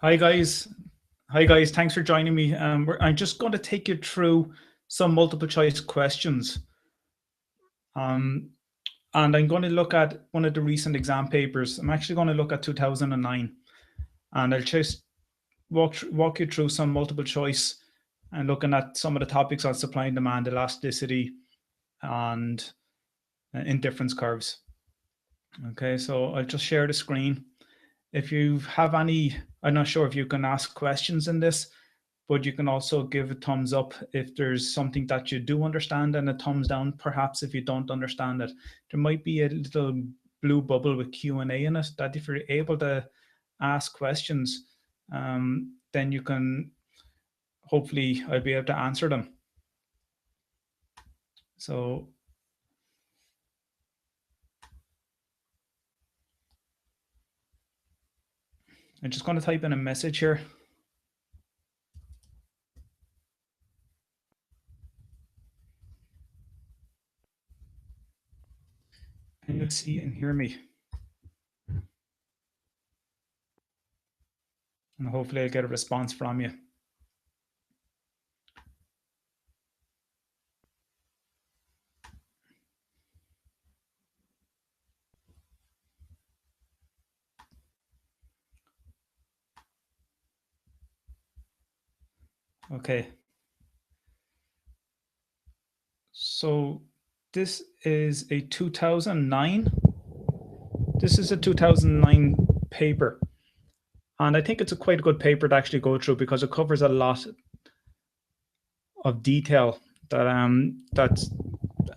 Hi guys. Hi guys, thanks for joining me. I'm just going to take you through some multiple choice questions. And I'm going to look at one of the recent exam papers. I'm actually going to look at 2009, and I'll just walk you through some multiple choice and looking at some of the topics on supply and demand, elasticity, and indifference curves. Okay, so I'll just share the screen. If you have any, I'm not sure if you can ask questions in this, but you can also give a thumbs up if there's something that you do understand, and a thumbs down perhaps if you don't understand it. There might be a little blue bubble with Q&A in it that if you're able to ask questions, then you can, hopefully I'll be able to answer them. So I'm just going to type in a message here. Can you see and hear me? And hopefully I'll get a response from you. Okay. So this is a 2009. This is a 2009 paper. And I think it's a quite good paper to actually go through because it covers a lot of detail that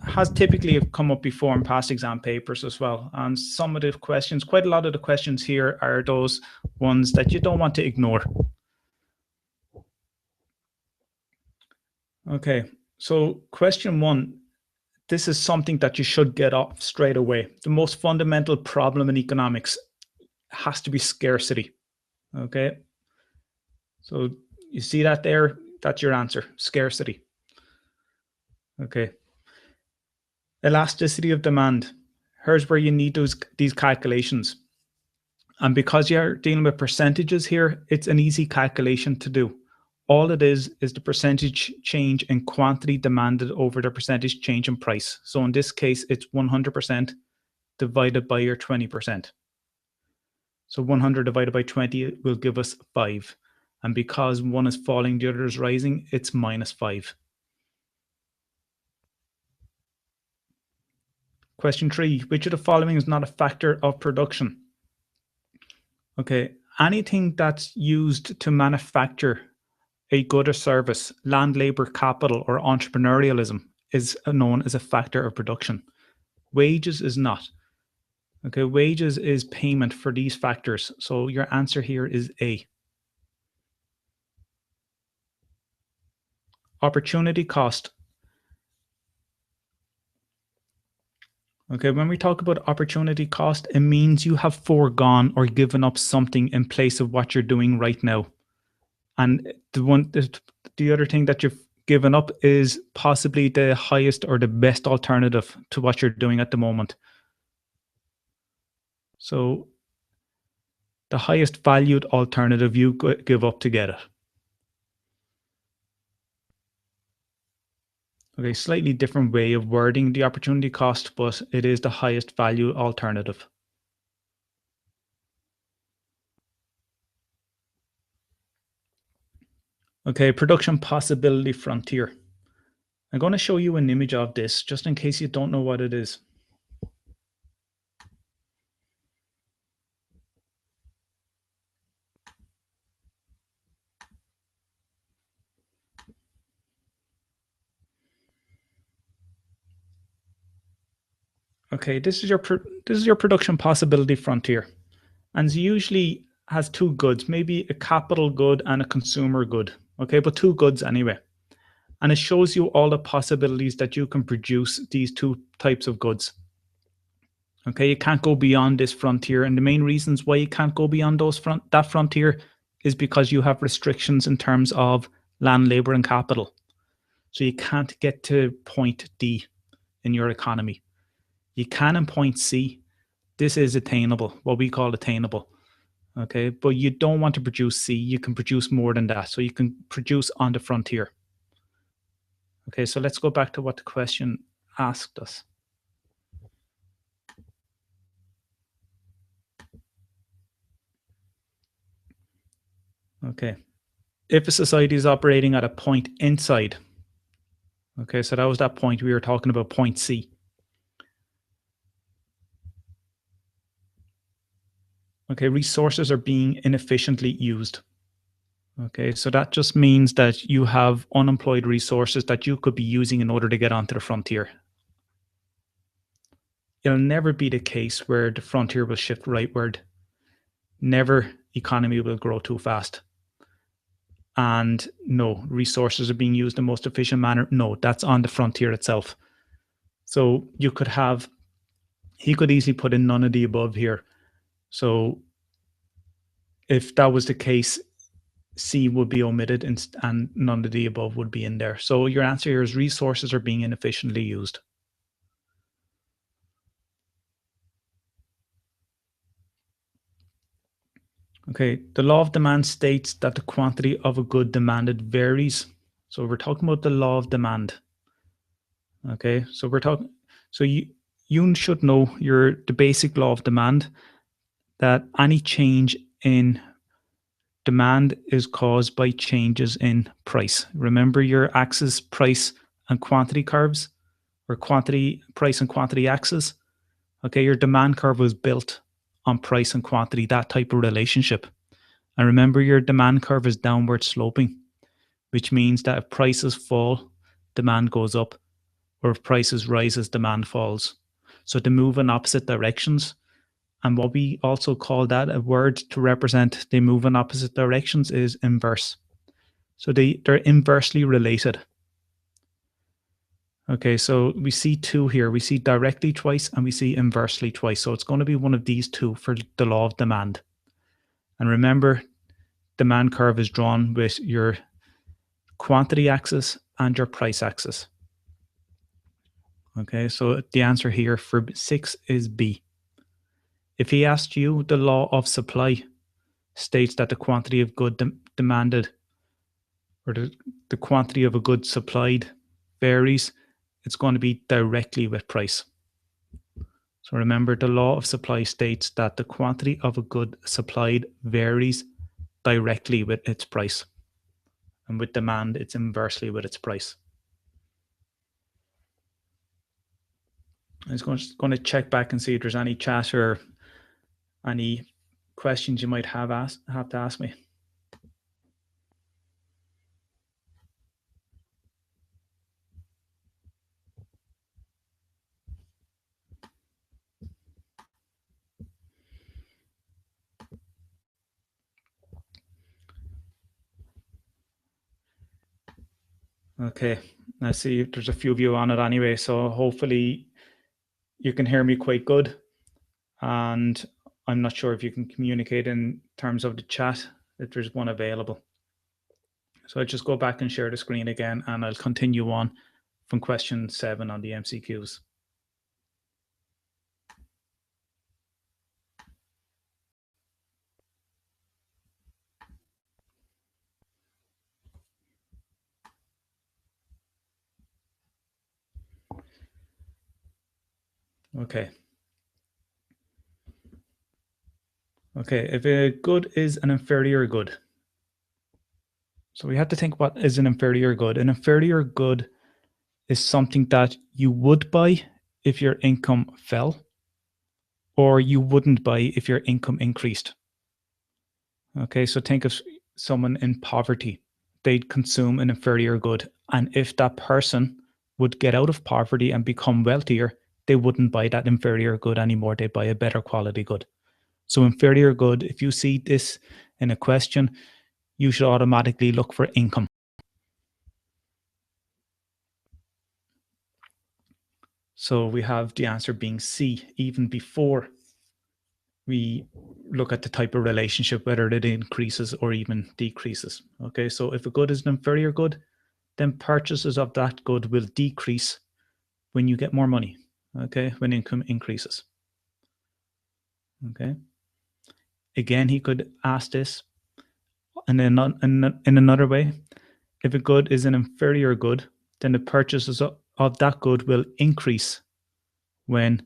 has typically come up before in past exam papers as well. And some of the questions, quite a lot of the questions here are those ones that you don't want to ignore. Okay, so question one, this is something that you should get off straight away. The most fundamental problem in economics has to be scarcity. Okay, so you see that there? That's your answer, scarcity. Okay. Elasticity of demand. Here's where you need these calculations. And because you're dealing with percentages here, it's an easy calculation to do. All it is the percentage change in quantity demanded over the percentage change in price. So in this case, it's 100% divided by your 20%. So 100 divided by 20 will give us 5. And because one is falling, the other is rising, it's -5. Question 3, which of the following is not a factor of production? Okay, anything that's used to manufacture a good or service, land, labor, capital, or entrepreneurialism is known as a factor of production. Wages is not. Okay, wages is payment for these factors. So your answer here is A. Opportunity cost. Okay, when we talk about opportunity cost, it means you have foregone or given up something in place of what you're doing right now. And the other thing that you've given up is possibly the highest or the best alternative to what you're doing at the moment. So the highest valued alternative you give up to get it. Okay, slightly different way of wording the opportunity cost, but it is the highest value alternative. Okay, production possibility frontier. I'm going to show you an image of this just in case you don't know what it is. Okay, this is your production possibility frontier, and it usually has two goods, maybe a capital good and a consumer good. Okay, but two goods anyway. And it shows you all the possibilities that you can produce these two types of goods. Okay, you can't go beyond this frontier, and the main reasons why you can't go beyond that frontier is because you have restrictions in terms of land, labor, and capital. So you can't get to point D in your economy. You can in point C. This is attainable, what we call attainable. Okay, but you don't want to produce C. You can produce more than that. So you can produce on the frontier. Okay, so let's go back to what the question asked us. Okay, if a society is operating at a point inside, okay, so that was that point we were talking about, point C. Okay, resources are being inefficiently used. Okay, so that just means that you have unemployed resources that you could be using in order to get onto the frontier. It'll never be the case where the frontier will shift rightward. Never economy will grow too fast. And no, resources are being used in the most efficient manner. No, that's on the frontier itself. So you could have, he could easily put in none of the above here. So if that was the case, C would be omitted and none of the above would be in there. So your answer here is resources are being inefficiently used. Okay, the law of demand states that the quantity of a good demanded varies. So we're talking about the law of demand. Okay, so we're talking, so you should know the basic law of demand, that any change in demand is caused by changes in price. Remember your axis, price and quantity curves, or quantity, price and quantity axis. Okay, your demand curve was built on price and quantity, that type of relationship. And remember, your demand curve is downward sloping, which means that if prices fall, demand goes up, or if prices rises, demand falls. So they move in opposite directions. And what we also call that, a word to represent they move in opposite directions, is inverse. So they're inversely related. Okay, so we see two here. We see directly twice and we see inversely twice. So it's going to be one of these two for the law of demand. And remember, demand curve is drawn with your quantity axis and your price axis. Okay, so the answer here for 6 is B. If he asked you, the law of supply states that the quantity of good demanded, or the quantity of a good supplied, varies, it's going to be directly with price. So remember, the law of supply states that the quantity of a good supplied varies directly with its price. And with demand, it's inversely with its price. I'm just going to check back and see if there's any chat or any questions you might have to ask me. Okay, I see there's a few of you on it anyway, so hopefully you can hear me quite good. And I'm not sure if you can communicate in terms of the chat, if there's one available. So I'll just go back and share the screen again, and I'll continue on from question 7 on the MCQs. Okay. Okay, if a good is an inferior good. So we have to think, what is an inferior good? An inferior good is something that you would buy if your income fell, or you wouldn't buy if your income increased. Okay, so think of someone in poverty. They'd consume an inferior good. And if that person would get out of poverty and become wealthier, they wouldn't buy that inferior good anymore. They'd buy a better quality good. So inferior good, if you see this in a question, you should automatically look for income. So we have the answer being C, even before we look at the type of relationship, whether it increases or even decreases. Okay, so if a good is an inferior good, then purchases of that good will decrease when you get more money, okay, when income increases. Okay. Again, he could ask this in another way. If a good is an inferior good, then the purchases of that good will increase when,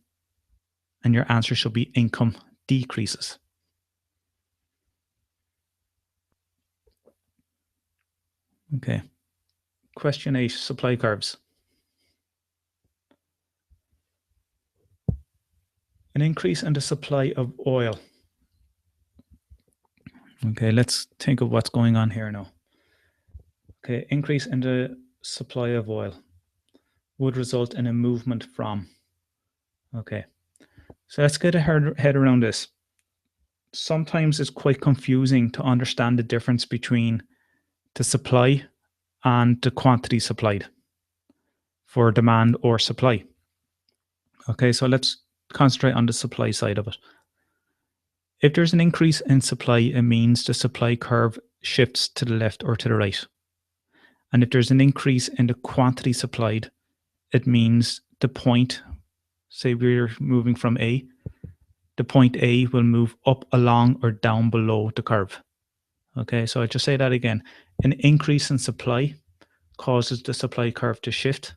and your answer should be income decreases. Okay. Question 8, supply curves. An increase in the supply of oil. Okay, let's think of what's going on here now. Okay, increase in the supply of oil would result in a movement from. Okay, so let's get a head around this. Sometimes it's quite confusing to understand the difference between the supply and the quantity supplied for demand or supply. Okay, so let's concentrate on the supply side of it. If there's an increase in supply, it means the supply curve shifts to the left or to the right. And if there's an increase in the quantity supplied, it means the point, say we're moving from A, the point A will move up, along, or down below the curve. Okay, so I'll just say that again. An increase in supply causes the supply curve to shift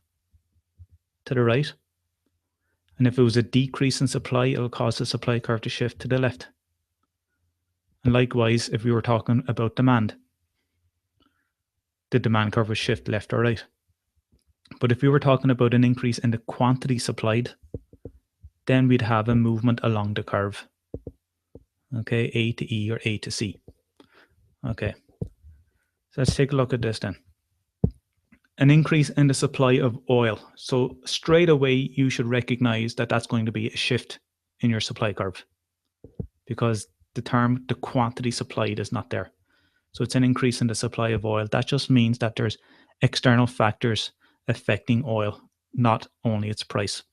to the right. And if it was a decrease in supply, it'll cause the supply curve to shift to the left. And likewise, if we were talking about demand, the demand curve would shift left or right. But if we were talking about an increase in the quantity supplied, then we'd have a movement along the curve. Okay, A to E or A to C. Okay, so let's take a look at this then. An increase in the supply of oil. So straight away, you should recognize that that's going to be a shift in your supply curve because the quantity supplied is not there. So it's an increase in the supply of oil. That just means that there's external factors affecting oil, not only its price.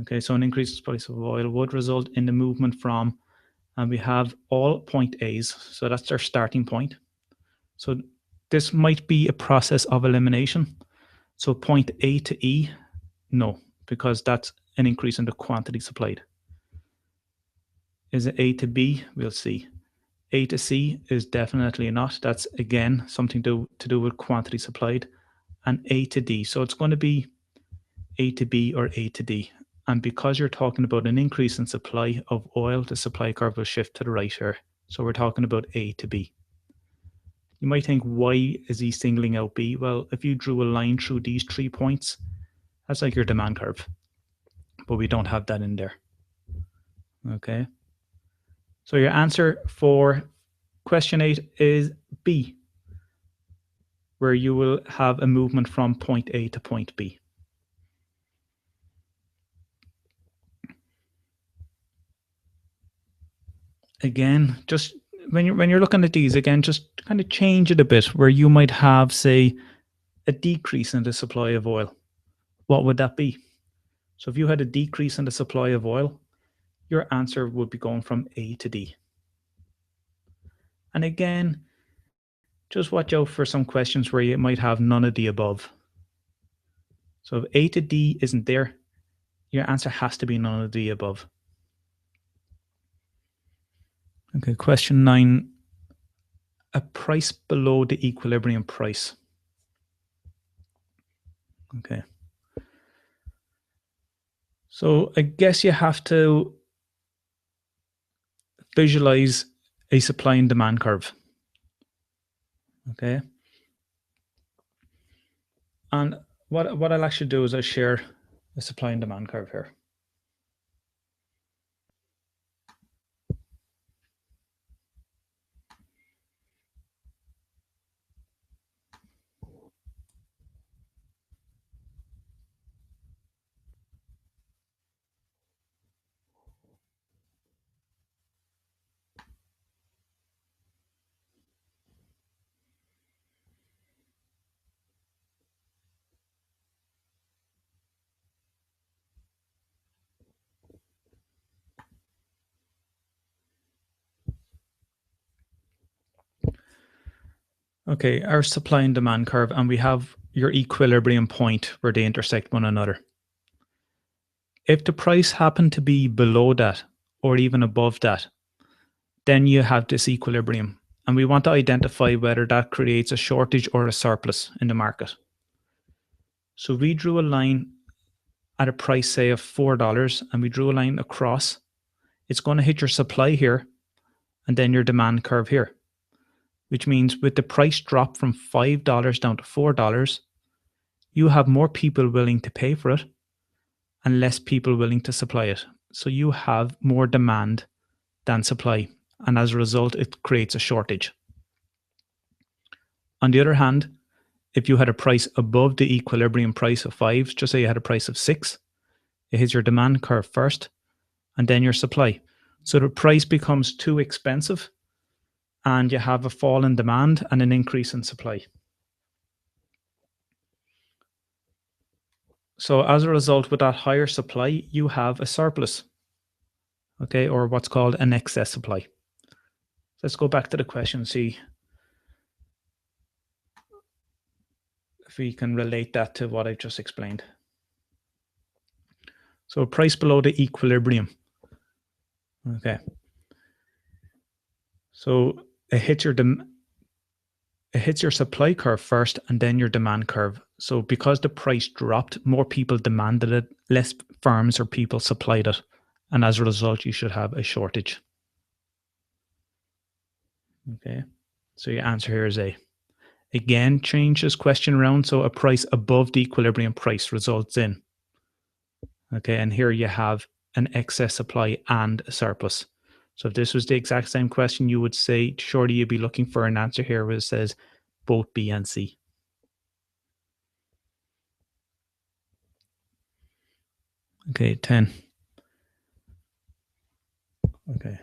Okay, so an increase in the price of oil would result in the movement from, and we have all point A's. So that's our starting point. So this might be a process of elimination. So point A to E, no, because that's an increase in the quantity supplied. Is it A to B? We'll see. A to C is definitely not. That's, again, something to do with quantity supplied. And A to D. So it's going to be A to B or A to D. And because you're talking about an increase in supply of oil, the supply curve will shift to the right here. So we're talking about A to B. You might think, why is he singling out B? Well, if you drew a line through these 3 points, that's like your demand curve. But we don't have that in there. Okay. So your answer for question 8 is B, where you will have a movement from point A to point B. Again, just when you're looking at these, again, just kind of change it a bit, where you might have, say, a decrease in the supply of oil. What would that be? So if you had a decrease in the supply of oil, your answer would be going from A to D. And again, just watch out for some questions where you might have none of the above. So if A to D isn't there, your answer has to be none of the above. Okay, question 9. A price below the equilibrium price. Okay. So I guess you have to visualize a supply and demand curve. Okay. And what I'll actually do is I'll share a supply and demand curve here. Okay, our supply and demand curve, and we have your equilibrium point where they intersect one another. If the price happened to be below that or even above that, then you have this equilibrium. And we want to identify whether that creates a shortage or a surplus in the market. So we drew a line at a price, say, of $4, and we drew a line across. It's going to hit your supply here and then your demand curve here, which means with the price drop from $5 down to $4, you have more people willing to pay for it and less people willing to supply it. So you have more demand than supply. And as a result, it creates a shortage. On the other hand, if you had a price above the equilibrium price of 5, just say you had a price of 6, it hits your demand curve first and then your supply. So the price becomes too expensive and you have a fall in demand and an increase in supply. So as a result, with that higher supply, you have a surplus, okay, or what's called an excess supply. Let's go back to the question, see if we can relate that to what I've just explained. So a price below the equilibrium. Okay. So it hits your supply curve first and then your demand curve. So because the price dropped, more people demanded it, less firms or people supplied it. And as a result, you should have a shortage. Okay. So your answer here is A. Again, change this question around. So a price above the equilibrium price results in. Okay. And here you have an excess supply and a surplus. So if this was the exact same question, you would say, surely you'd be looking for an answer here where it says both B and C. Okay, 10. Okay.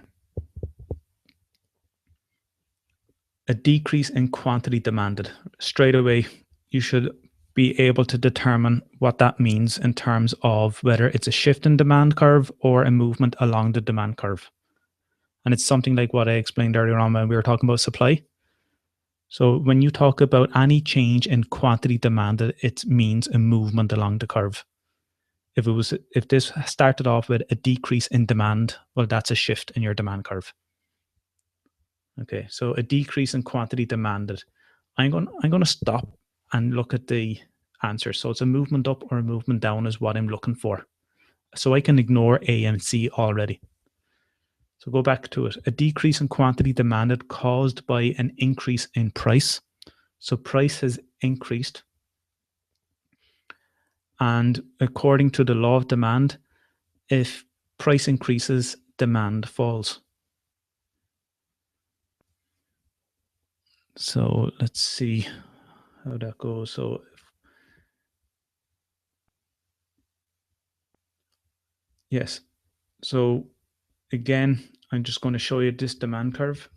A decrease in quantity demanded. Straight away, you should be able to determine what that means in terms of whether it's a shift in demand curve or a movement along the demand curve. And it's something like what I explained earlier on when we were talking about supply. So when you talk about any change in quantity demanded, it means a movement along the curve. If this started off with a decrease in demand, well, that's a shift in your demand curve. Okay, so a decrease in quantity demanded. I'm going to stop and look at the answer. So it's a movement up or a movement down is what I'm looking for. So I can ignore A and C already. So go back to it. A decrease in quantity demanded caused by an increase in price. So price has increased. And according to the law of demand, if price increases, demand falls. So let's see how that goes. So yes. So again, I'm just going to show you this demand curve.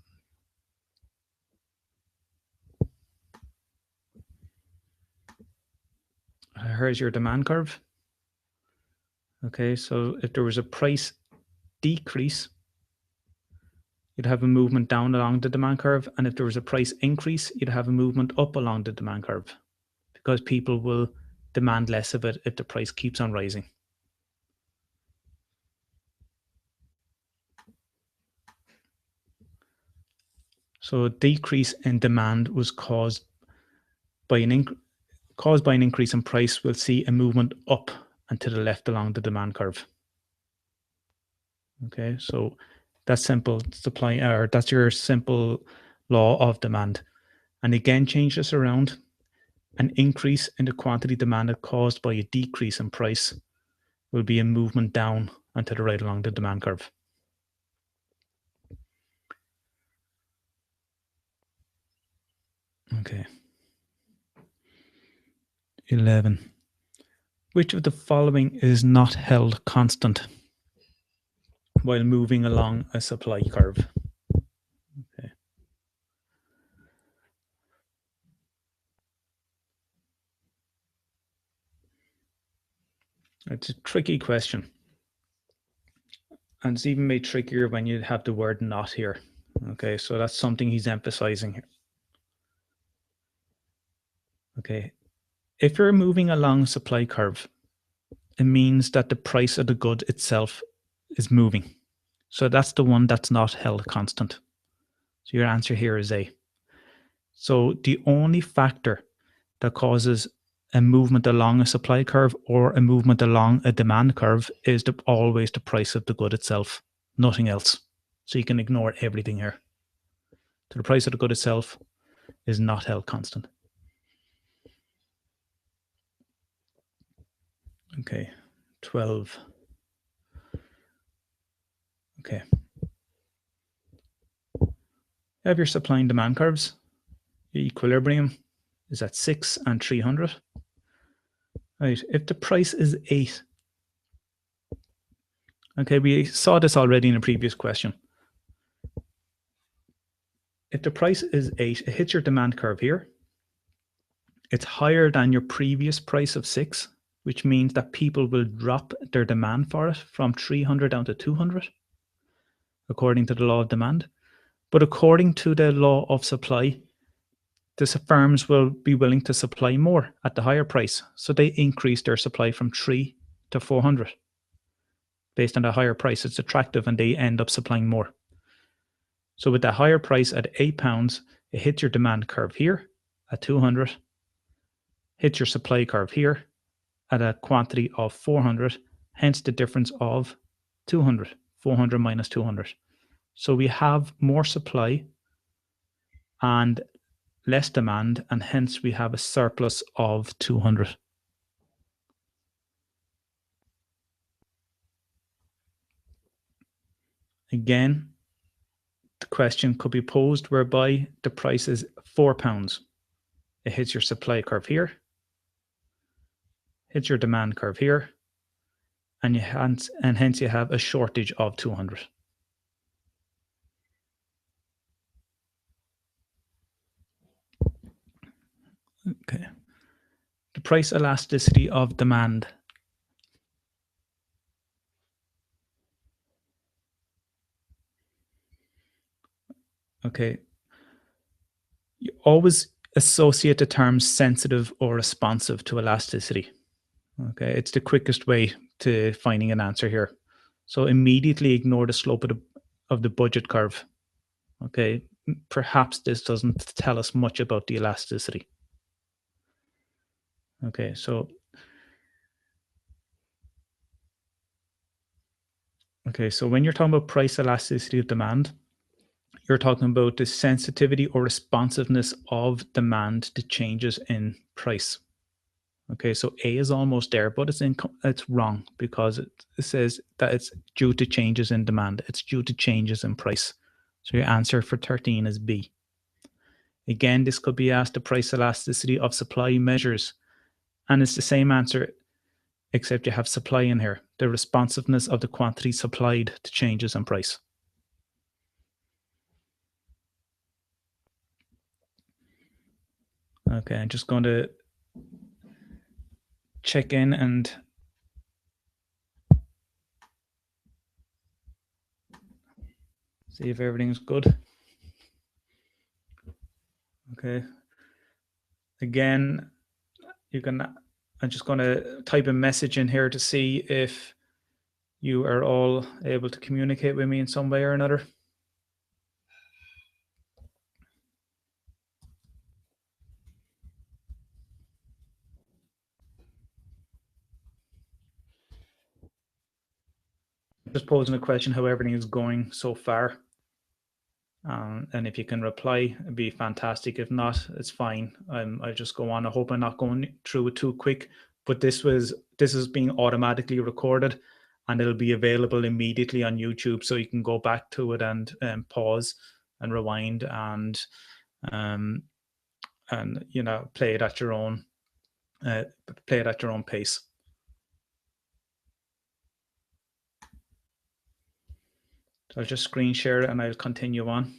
Here's your demand curve. Okay, so if there was a price decrease, you'd have a movement down along the demand curve. And if there was a price increase, you'd have a movement up along the demand curve because people will demand less of it if the price keeps on rising. So a decrease in demand was caused by an increase in price. We'll see a movement up and to the left along the demand curve. Okay, so that's simple supply, or that's your simple law of demand. And again, change this around. An increase in the quantity demanded caused by a decrease in price will be a movement down and to the right along the demand curve. Okay. 11. Which of the following is not held constant while moving along a supply curve? Okay. It's a tricky question. And it's even made trickier when you have the word not here. Okay, so that's something he's emphasizing here. Okay, if you're moving along a supply curve, it means that the price of the good itself is moving. So that's the one that's not held constant. So your answer here is A. So the only factor that causes a movement along a supply curve or a movement along a demand curve is always the price of the good itself, nothing else. So you can ignore everything here. So the price of the good itself is not held constant. Okay, 12. Okay. You have your supply and demand curves. Your equilibrium is at 6 and 300. Right, if the price is 8, okay, we saw this already in a previous question. If the price is 8, it hits your demand curve here. It's higher than your previous price of 6, which means that people will drop their demand for it from 300 down to 200, according to the law of demand. But according to the law of supply, the firms will be willing to supply more at the higher price. So they increase their supply from 3 to 400. Based on the higher price, it's attractive and they end up supplying more. So with that higher price at £8, it hits your demand curve here at 200, hits your supply curve here at a quantity of 400, hence the difference of 200, 400 minus 200. So we have more supply and less demand, and hence we have a surplus of 200. Again, the question could be posed whereby the price is £4. It hits your supply curve here, hits your demand curve here, and hence you have a shortage of 200. Okay. The price elasticity of demand. Okay. You always associate the terms sensitive or responsive to elasticity. Okay, it's the quickest way to finding an answer here. So immediately ignore the slope of the budget curve. Okay, perhaps this doesn't tell us much about the elasticity. Okay, so when you're talking about price elasticity of demand, you're talking about the sensitivity or responsiveness of demand to changes in price. Okay, so A is almost there, but it's wrong because it says that it's due to changes in demand. It's due to changes in price. So your answer for 13 is B. Again, this could be asked the price elasticity of supply measures. And it's the same answer, except you have supply in here, the responsiveness of the quantity supplied to changes in price. Okay, I'm just going to check in and see if everything's good. Okay. Again, I'm just going to type a message in here to see if you are all able to communicate with me in some way or another. Just posing a question how everything is going so far. And if you can reply, it'd be fantastic. If not, it's fine. I'll just go on. I hope I'm not going through it too quick. But this is being automatically recorded, and it'll be available immediately on YouTube, so you can go back to it and pause and rewind and play it at your own pace. So I'll just screen share it and I'll continue on.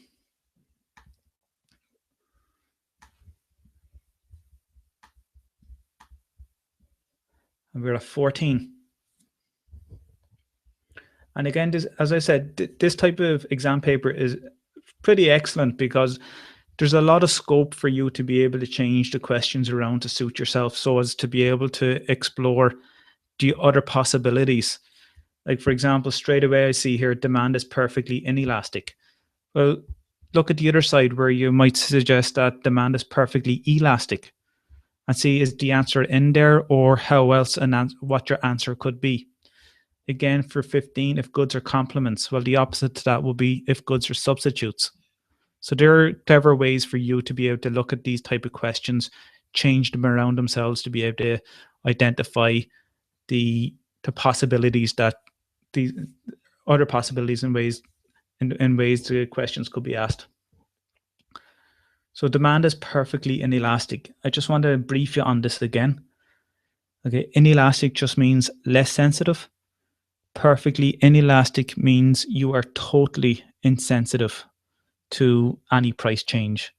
And we're at 14. And again, as I said, this type of exam paper is pretty excellent because there's a lot of scope for you to be able to change the questions around to suit yourself, so as to be able to explore the other possibilities Like, for example, straight away I see here demand is perfectly inelastic. Well, look at the other side where you might suggest that demand is perfectly elastic, and see, is the answer in there, or how else what your answer could be. Again, for 15, if goods are complements, well, the opposite to that will be if goods are substitutes. So there are clever ways for you to be able to look at these type of questions, change them around themselves to be able to identify the possibilities, that the other possibilities and ways in ways the questions could be asked. So demand is perfectly inelastic. I just want to brief you on this again. Okay, inelastic just means less sensitive. Perfectly inelastic means you are totally insensitive to any price change.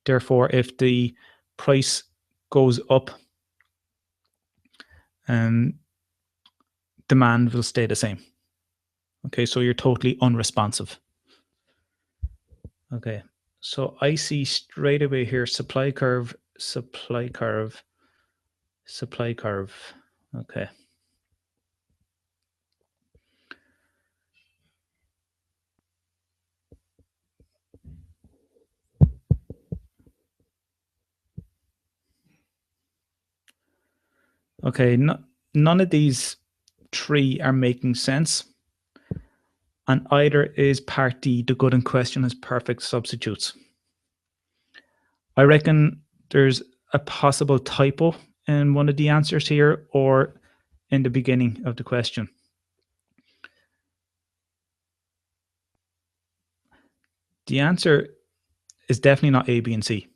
Therefore, if the price goes up, demand will stay the same. Okay, so you're totally unresponsive. Okay, so I see straight away here supply curve, supply curve, supply curve. Okay. Okay, none of these three are making sense. And either is part D, the good in question is perfect substitutes. I reckon there's a possible typo in one of the answers here, or in the beginning of the question. The answer is definitely not A, B, and C.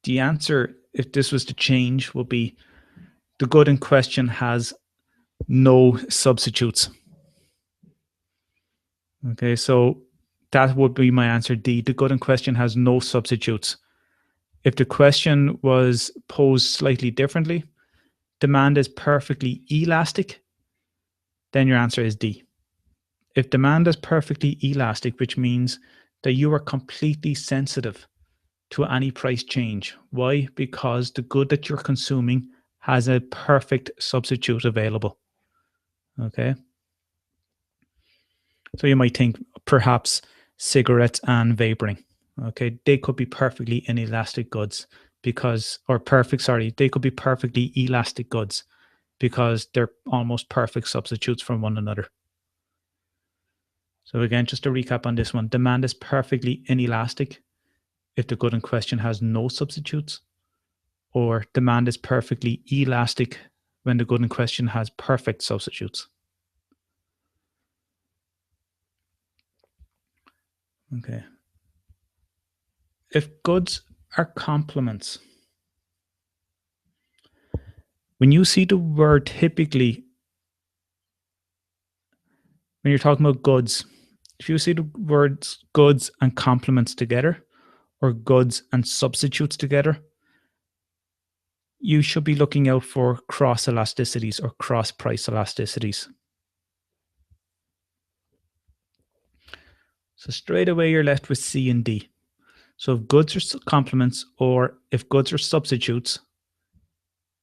The answer, if this was to change, would be the good in question has no substitutes. Okay, so that would be my answer D. The good in question has no substitutes. If the question was posed slightly differently, demand is perfectly elastic, then your answer is D. If demand is perfectly elastic, which means that you are completely sensitive to any price change. Why? Because the good that you're consuming has a perfect substitute available. Okay. So you might think perhaps cigarettes and vaporing. Okay. They could be perfectly inelastic goods because, or perfect, sorry, they could be perfectly elastic goods because they're almost perfect substitutes from one another. So again, just to recap on this one, demand is perfectly inelastic if the good in question has no substitutes, or demand is perfectly elastic when the good in question has perfect substitutes. Okay. If goods are complements, when you see the word typically, when you're talking about goods, if you see the words goods and complements together, or goods and substitutes together, you should be looking out for cross elasticities or cross price elasticities. So straight away you're left with C and D. So if goods are complements or if goods are substitutes,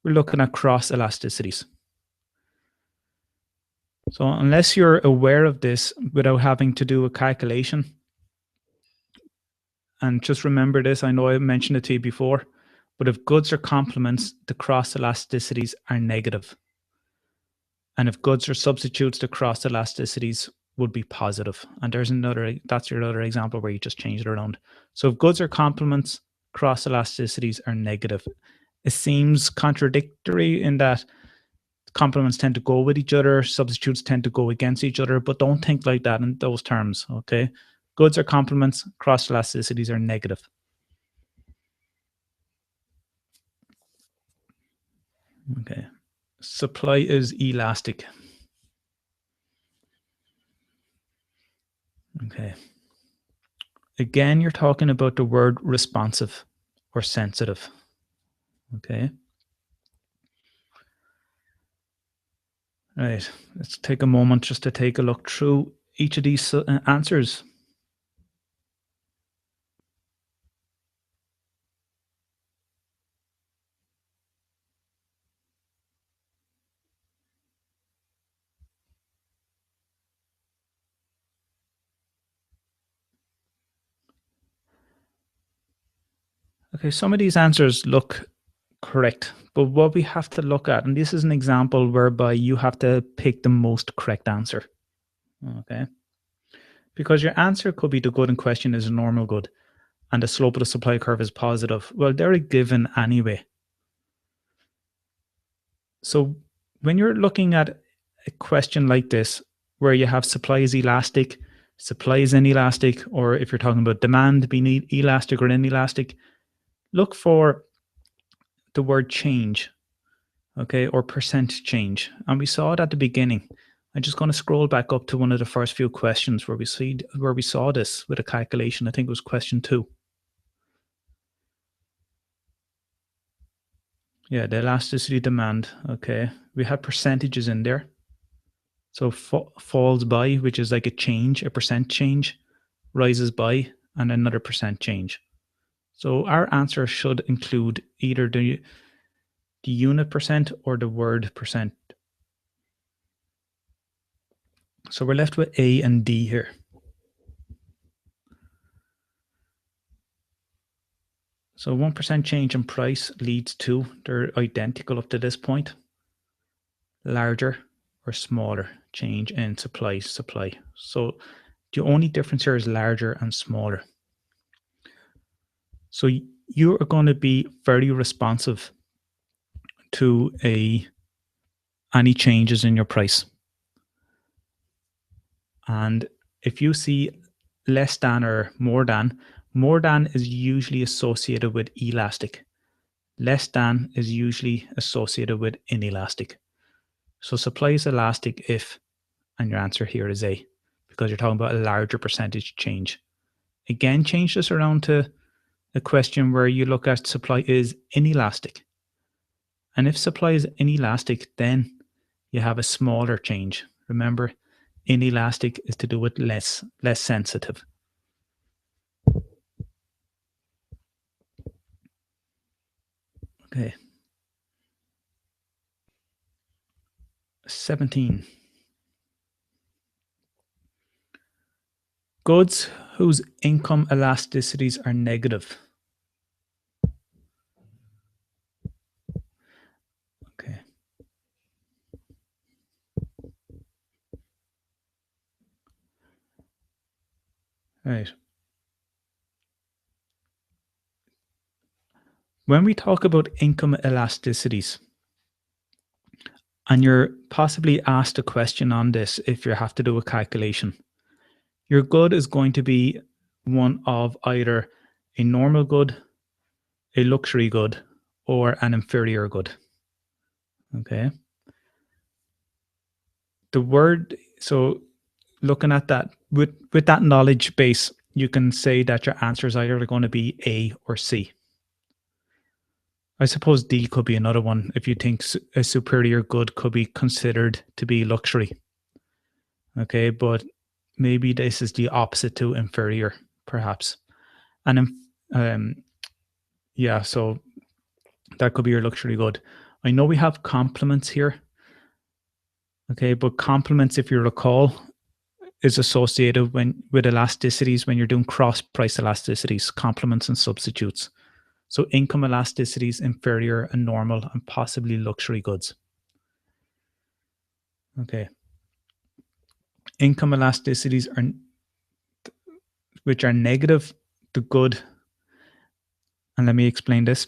we're looking at cross elasticities. So unless you're aware of this without having to do a calculation, and just remember this, I know I mentioned it to you before, but if goods are complements, the cross elasticities are negative. And if goods are substitutes, the cross elasticities would be positive. And there's another, that's your other example where you just change it around. So if goods are complements, cross elasticities are negative. It seems contradictory in that complements tend to go with each other, substitutes tend to go against each other, but don't think like that in those terms, okay? Goods are complements, cross elasticities are negative. Okay. Supply is elastic. Okay. Again, you're talking about the word responsive or sensitive. Okay. Right. Let's take a moment just to take a look through each of these answers. Okay, some of these answers look correct, but what we have to look at, and this is an example whereby you have to pick the most correct answer. Okay. Because your answer could be the good in question is a normal good and the slope of the supply curve is positive. Well, they're a given anyway. So when you're looking at a question like this, where you have supply is elastic, supply is inelastic, or if you're talking about demand being elastic or inelastic, look for the word change, okay, or percent change. And we saw it at the beginning. I'm just going to scroll back up to one of the first few questions where we saw this with a calculation. I think it was question 2. Yeah, the elasticity demand. Okay, we had percentages in there. So falls by, which is like a change, a percent change, rises by, and another percent change. So our answer should include either the unit percent or the word percent. So we're left with A and D here. So 1% change in price leads to, they're identical up to this point, larger or smaller change in supply. So the only difference here is larger and smaller. So you are going to be very responsive to any changes in your price. And if you see less than or more than is usually associated with elastic. Less than is usually associated with inelastic. So supply is elastic if, and your answer here is A, because you're talking about a larger percentage change. Again, change this around to a question where you look at supply is inelastic. And if supply is inelastic, then you have a smaller change. Remember, inelastic is to do with less sensitive. Okay. 17. Goods whose income elasticities are negative. Okay. Right. When we talk about income elasticities, and you're possibly asked a question on this if you have to do a calculation, your good is going to be one of either a normal good, a luxury good, or an inferior good. Okay. The word, so looking at that, with that knowledge base, you can say that your answer is either going to be A or C. I suppose D could be another one if you think a superior good could be considered to be luxury. Okay, but maybe this is the opposite to inferior, perhaps. And yeah, so that could be your luxury good. I know we have complements here. Okay, but complements, if you recall, is associated with elasticities when you're doing cross price elasticities, complements and substitutes. So income elasticities, inferior and normal, and possibly luxury goods. Okay. Income elasticities are, which are negative to good. And let me explain this.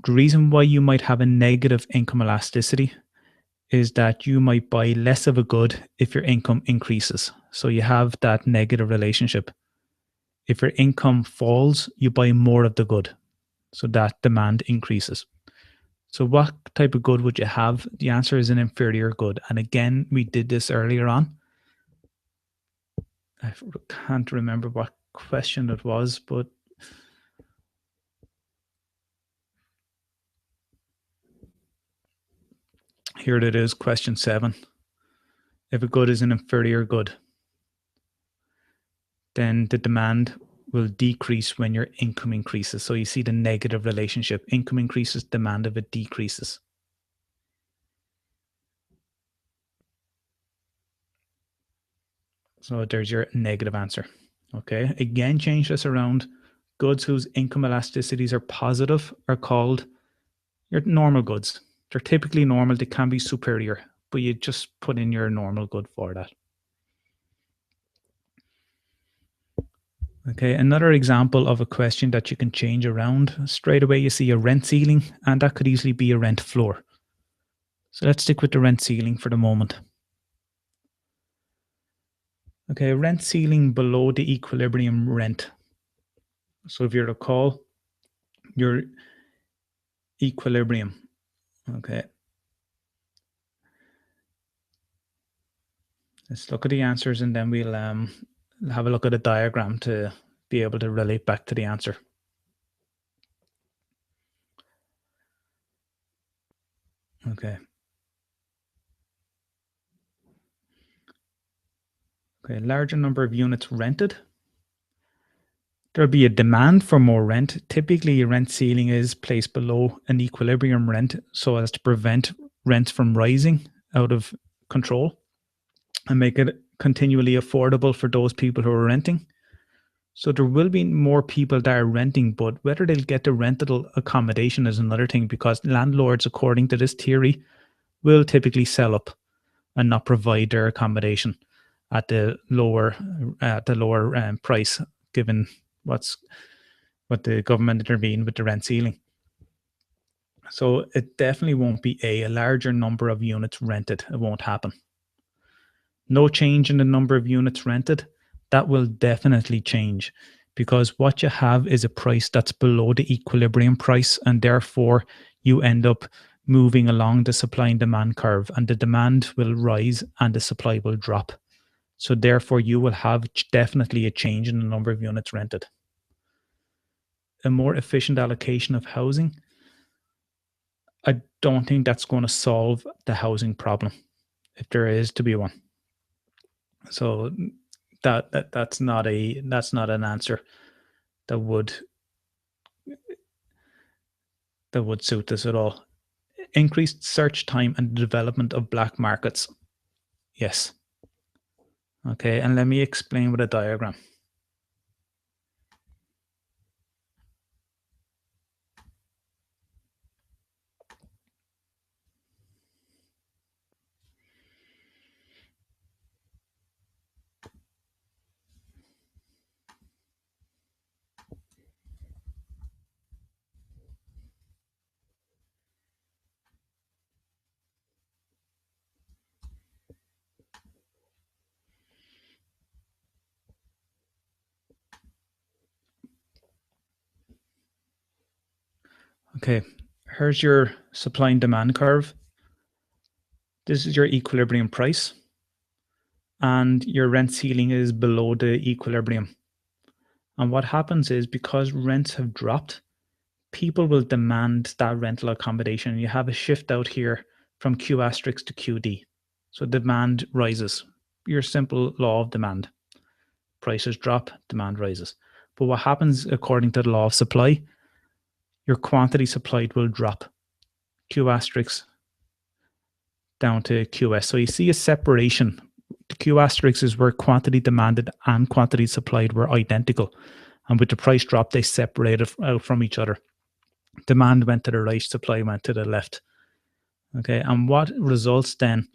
The reason why you might have a negative income elasticity is that you might buy less of a good if your income increases. So you have that negative relationship. If your income falls, you buy more of the good. So that demand increases. So what type of good would you have? The answer is an inferior good. And again, we did this earlier on. I can't remember what question it was, but here it is, question 7. If a good is an inferior good, then the demand will decrease when your income increases. So you see the negative relationship. Income increases, demand of it decreases. So there's your negative answer. Okay. Again, change this around goods whose income elasticities are positive are called your normal goods. They're typically normal. They can be superior, but you just put in your normal good for that. Okay, another example of a question that you can change around. Straight away you see a rent ceiling, and that could easily be a rent floor. So let's stick with the rent ceiling for the moment. Okay, rent ceiling below the equilibrium rent. So if you recall, your equilibrium, okay. Let's look at the answers and then we'll have a look at a diagram to be able to relate back to the answer. Okay. Okay, larger number of units rented. There'll be a demand for more rent. Typically, a rent ceiling is placed below an equilibrium rent so as to prevent rents from rising out of control and make it continually affordable for those people who are renting. So there will be more people that are renting, but whether they'll get the rental accommodation is another thing, because landlords, according to this theory, will typically sell up and not provide their accommodation at the lower price, given what the government intervened with the rent ceiling. So it definitely won't be a larger number of units rented. It won't happen. No change in the number of units rented. That will definitely change, because what you have is a price that's below the equilibrium price, and therefore you end up moving along the supply and demand curve, and the demand will rise and the supply will drop. So therefore you will have definitely a change in the number of units rented. A more efficient allocation of housing, I don't think that's going to solve the housing problem, if there is to be one. So that's not an answer that would suit this at all. Increased search time and development of black markets. Yes. Okay, and let me explain with a diagram. Okay, here's your supply and demand curve. This is your equilibrium price, and your rent ceiling is below the equilibrium. And what happens is, because rents have dropped, people will demand that rental accommodation. You have a shift out here from Q asterisk to QD. So demand rises. Your simple law of demand. Prices drop, demand rises. But what happens according to the law of supply? Your quantity supplied will drop. Q asterisk down to QS. So you see a separation. The Q asterisk is where quantity demanded and quantity supplied were identical. And with the price drop, they separated out from each other. Demand went to the right, supply went to the left. Okay, and what results then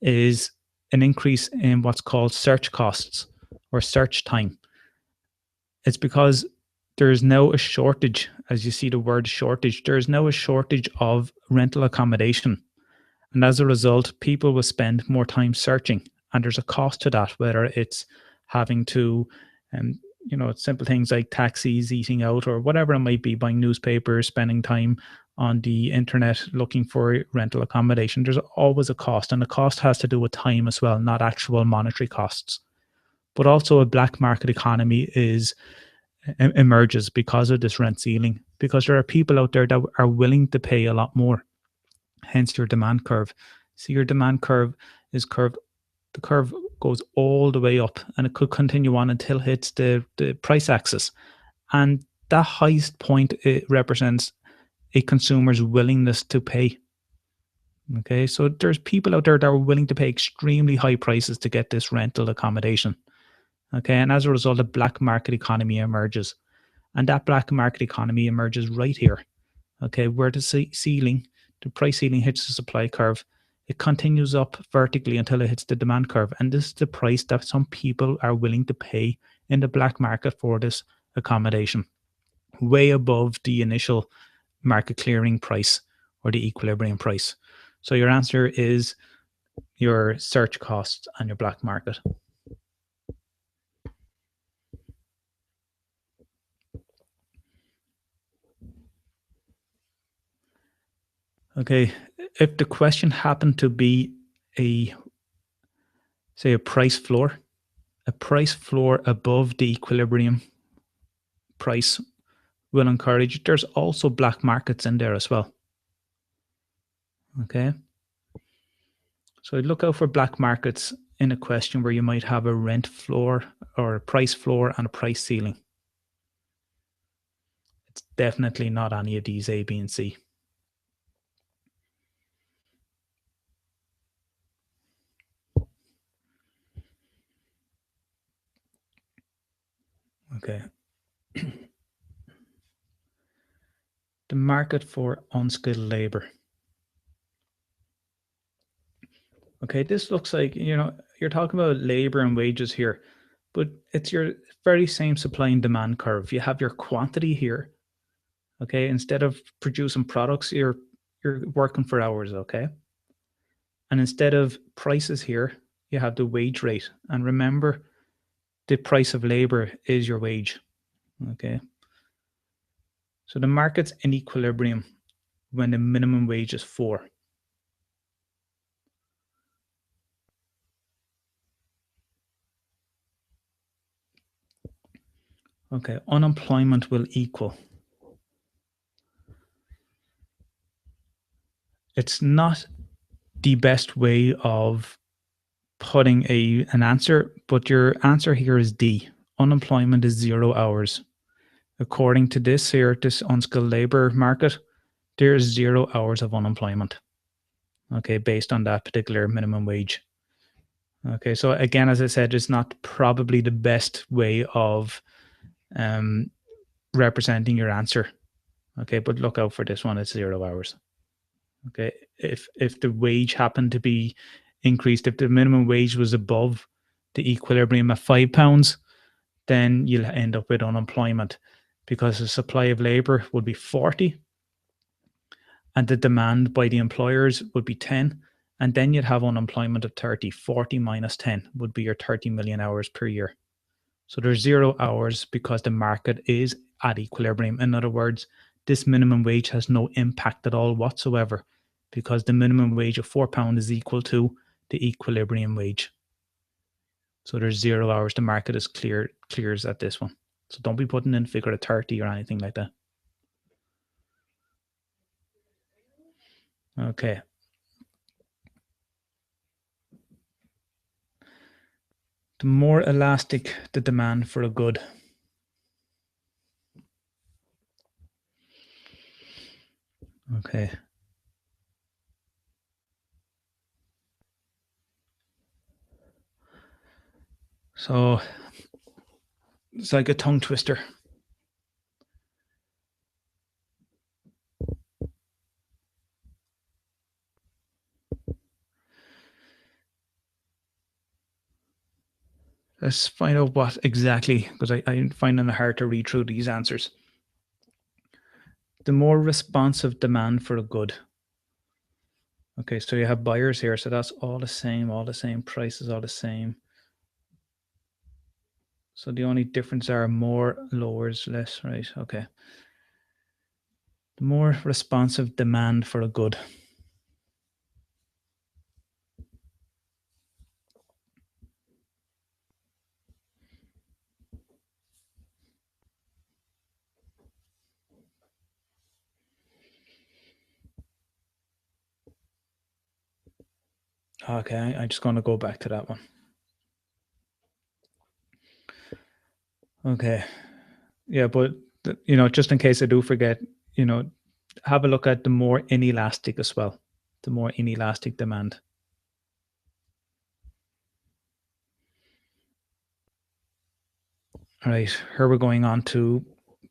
is an increase in what's called search costs or search time. It's because there's now a shortage, as you see the word shortage, there's now a shortage of rental accommodation. And as a result, people will spend more time searching, and there's a cost to that, whether it's having to, simple things like taxis, eating out, or whatever it might be, buying newspapers, spending time on the internet looking for rental accommodation. There's always a cost, and the cost has to do with time as well, not actual monetary costs. But also a black market economy emerges because of this rent ceiling, because there are people out there that are willing to pay a lot more. Hence your demand curve. See, your demand curve is curved. The curve goes all the way up, and it could continue on until it hits the price axis. And that highest point, it represents a consumer's willingness to pay. Okay, so there's people out there that are willing to pay extremely high prices to get this rental accommodation. Okay, and as a result, a black market economy emerges. And that black market economy emerges right here. Okay, where the ceiling, the price ceiling hits the supply curve, it continues up vertically until it hits the demand curve. And this is the price that some people are willing to pay in the black market for this accommodation, way above the initial market clearing price or the equilibrium price. So your answer is your search costs and your black market. Okay, if the question happened to be say a price floor above the equilibrium price will encourage, there's also black markets in there as well. Okay. So look out for black markets in a question where you might have a rent floor or a price floor and a price ceiling. It's definitely not any of these A, B, and C. Okay. The market for unskilled labor. Okay, this looks like, you're talking about labor and wages here, but it's your very same supply and demand curve. You have your quantity here. Okay, instead of producing products, you're working for hours, okay? And instead of prices here, you have the wage rate. And remember, the price of labor is your wage. Okay. So the market's in equilibrium when the minimum wage is 4. Okay, unemployment will equal. It's not the best way of putting an answer, but your answer here is D. Unemployment is 0 hours. According to this here, this unskilled labor market, there's 0 hours of unemployment. Okay, based on that particular minimum wage. Okay, so again, as I said, it's not probably the best way of representing your answer. Okay, but look out for this one, it's 0 hours. Okay, if the wage happened to be increased, if the minimum wage was above the equilibrium of £5, then you'll end up with unemployment because the supply of labor would be 40 and the demand by the employers would be 10, and then you'd have unemployment of 30. 40 minus 10 would be your 30 million hours per year. So there's 0 hours because the market is at equilibrium. In other words, this minimum wage has no impact at all whatsoever because the minimum wage of £4 is equal to the equilibrium wage. So there's 0 hours. The market is clears at this one. So don't be putting in figure of 30 or anything like that. Okay. The more elastic the demand for a good. Okay. So it's like a tongue twister. Let's find out what exactly, because I'm finding it hard to read through these answers. The more responsive demand for a good. Okay, so you have buyers here, so that's all the same, prices all the same. So the only difference are more lowers less, right? Okay. The more responsive demand for a good. Okay, I'm just going to go back to that one. Okay. Yeah, but just in case I do forget, have a look at the more inelastic as well. The more inelastic demand. All right, here we're going on to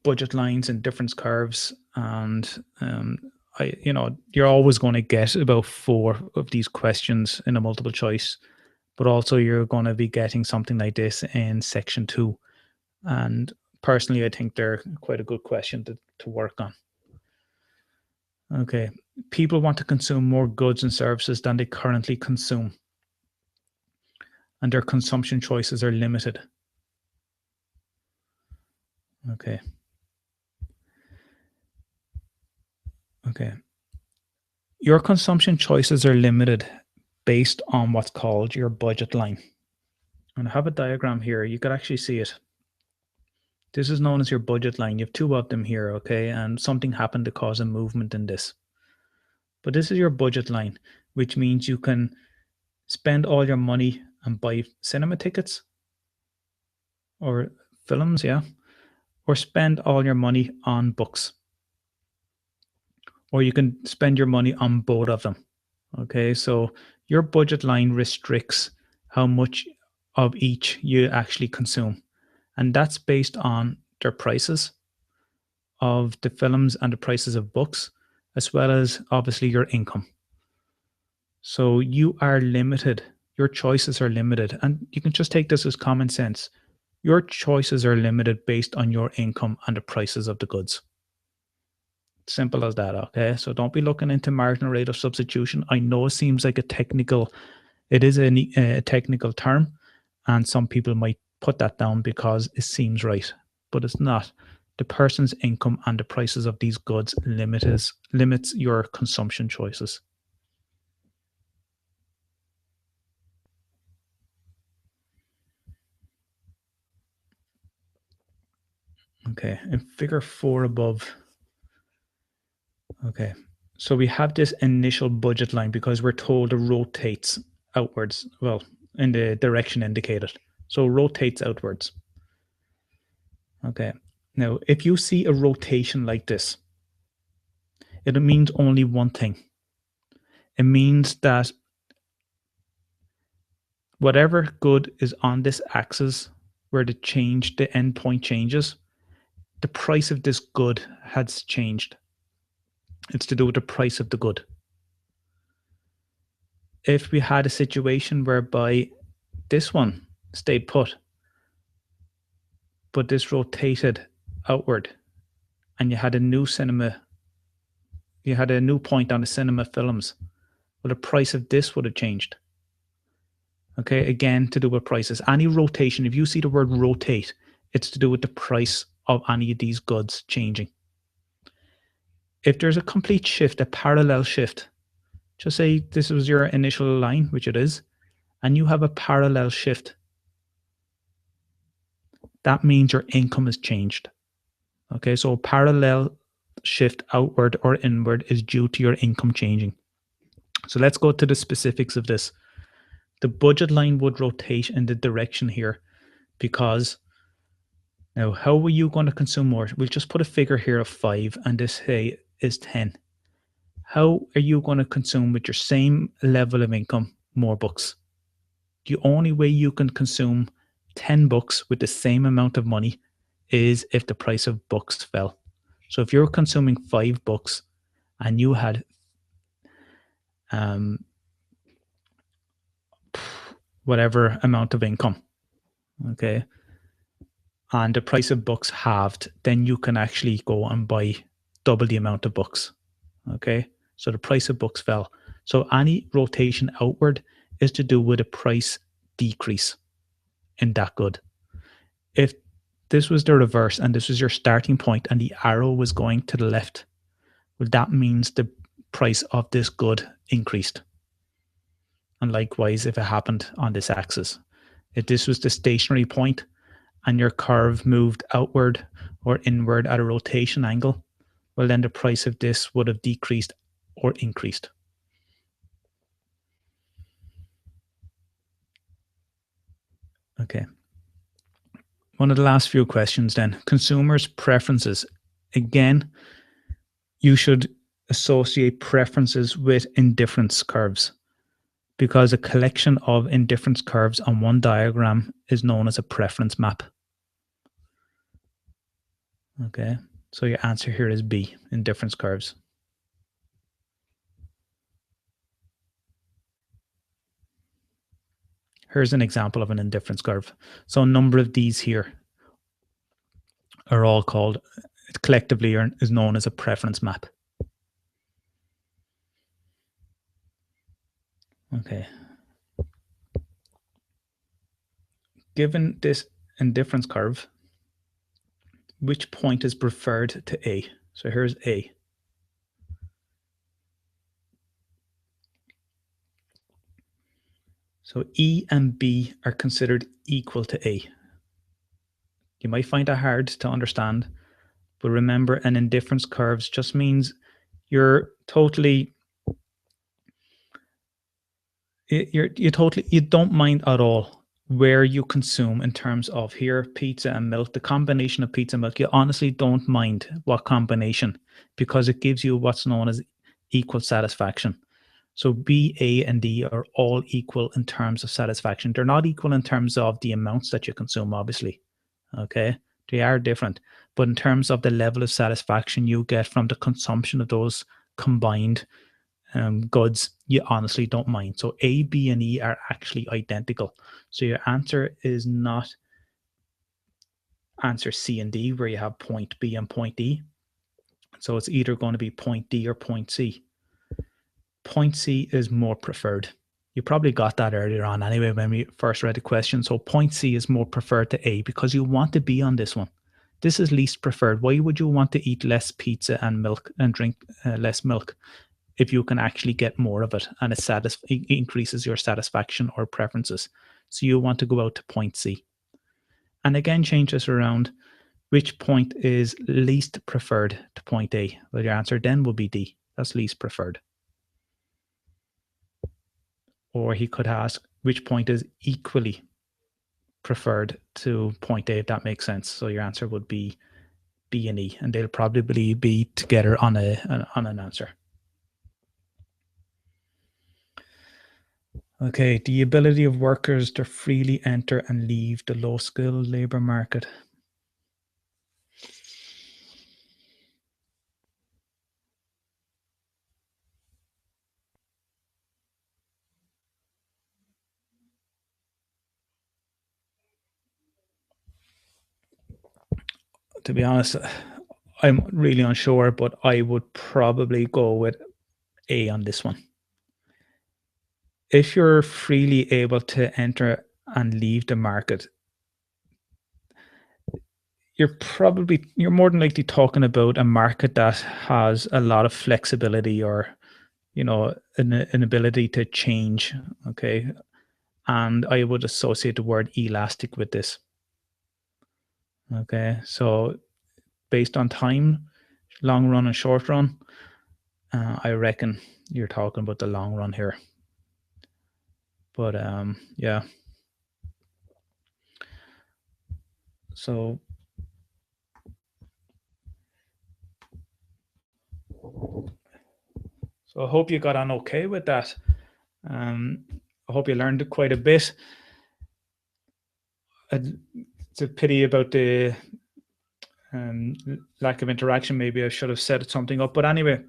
budget lines and difference curves, and you're always going to get about 4 of these questions in a multiple choice, but also you're going to be getting something like this in section 2. And personally, I think they're quite a good question to work on. Okay, people want to consume more goods and services than they currently consume, and their consumption choices are limited. Okay. Your consumption choices are limited based on what's called your budget line. And I have a diagram here. You could actually see it. This is known as your budget line. You have 2 of them here, okay? And something happened to cause a movement in this. But this is your budget line, which means you can spend all your money and buy cinema tickets or films, yeah, or spend all your money on books. Or you can spend your money on both of them. Okay, so your budget line restricts how much of each you actually consume. And that's based on their prices of the films and the prices of books, as well as obviously your income. So you are limited. Your choices are limited. And you can just take this as common sense. Your choices are limited based on your income and the prices of the goods. Simple as that, okay? So don't be looking into marginal rate of substitution. I know it seems like it is a technical term, and some people might put that down because it seems right, but it's not. The person's income and the prices of these goods limits your consumption choices. Okay, in figure 4 above. Okay, so we have this initial budget line because we're told it rotates outwards, well, in the direction indicated. So it rotates outwards. Okay, now if you see a rotation like this, it means only one thing. It means that whatever good is on this axis where the endpoint changes, the price of this good has changed. It's to do with the price of the good. If we had a situation whereby this one stayed put, but this rotated outward, and you had a new point on the cinema films, well, the price of this would have changed. Okay, again, to do with prices. Any rotation, if you see the word rotate, it's to do with the price of any of these goods changing. If there's a complete shift, a parallel shift, just say this was your initial line, which it is, and you have a parallel shift, that means your income has changed. Okay, so a parallel shift outward or inward is due to your income changing. So let's go to the specifics of this. The budget line would rotate in the direction here because now how are you going to consume more? We'll just put a figure here of 5 and this say is 10. How are you going to consume with your same level of income more books? The only way you can consume 10 books with the same amount of money is if the price of books fell. So if you're consuming 5 books and you had whatever amount of income, okay, and the price of books halved, then you can actually go and buy double the amount of books. Okay, so the price of books fell. So any rotation outward is to do with a price decrease in that good. If this was the reverse and this was your starting point and the arrow was going to the left, well, that means the price of this good increased. And likewise, if it happened on this axis, if this was the stationary point and your curve moved outward or inward at a rotation angle, well, then the price of this would have decreased or increased. Okay. One of the last few questions then. Consumers' preferences. Again, you should associate preferences with indifference curves because a collection of indifference curves on one diagram is known as a preference map. Okay, so your answer here is B, indifference curves. Here's an example of an indifference curve. So a number of these here are all called, collectively is known as a preference map. Okay. Given this indifference curve, which point is preferred to A? So here's A. So E and B are considered equal to A. You might find it hard to understand, but remember, an indifference curves just means you're totally, you don't mind at all where you consume in terms of here, pizza and milk, the combination of pizza and milk. You honestly don't mind what combination, because it gives you what's known as equal satisfaction. So B, A, and D are all equal in terms of satisfaction. They're not equal in terms of the amounts that you consume, obviously. Okay. They are different. But in terms of the level of satisfaction you get from the consumption of those combined goods, you honestly don't mind. So A, B, and E are actually identical. So your answer is not answer C and D, where you have point B and point E. So it's either going to be point D or point C. Point C is more preferred. You probably got that earlier on anyway when we first read the question. So point C is more preferred to A because you want to be on this one. This is least preferred. Why would you want to eat less pizza and milk and drink less milk if you can actually get more of it and it increases your satisfaction or preferences? So you want to go out to point C. And again, change this around. Which point is least preferred to point A? Well, your answer then will be D. That's least preferred. Or he could ask which point is equally preferred to point A, if that makes sense. So your answer would be B and E, and they'll probably be together on an answer. Okay, the ability of workers to freely enter and leave the low-skilled labor market. To be honest, I'm really unsure, but I would probably go with A on this one. If you're freely able to enter and leave the market, you're more than likely talking about a market that has a lot of flexibility, or an ability to change. Okay, and I would associate the word elastic with this. Okay, so based on time, long run and short run, I reckon you're talking about the long run here. But yeah, so I hope you got on okay with that. I hope you learned quite a bit. It's a pity about the lack of interaction. Maybe I should have set something up. But anyway,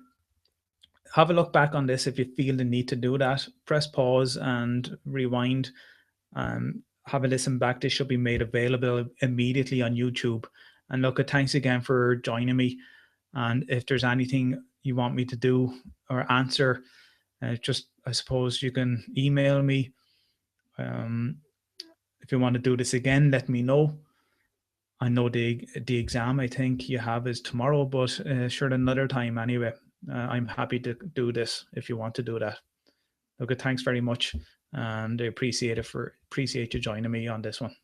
have a look back on this if you feel the need to do that. Press pause and rewind. Have a listen back. This should be made available immediately on YouTube. And look, thanks again for joining me. And if there's anything you want me to do or answer, just, I suppose you can email me. If you want to do this again, let me know. I know the exam I think you have is tomorrow, but sure, another time anyway. I'm happy to do this if you want to do that. Okay, thanks very much, and I appreciate you joining me on this one.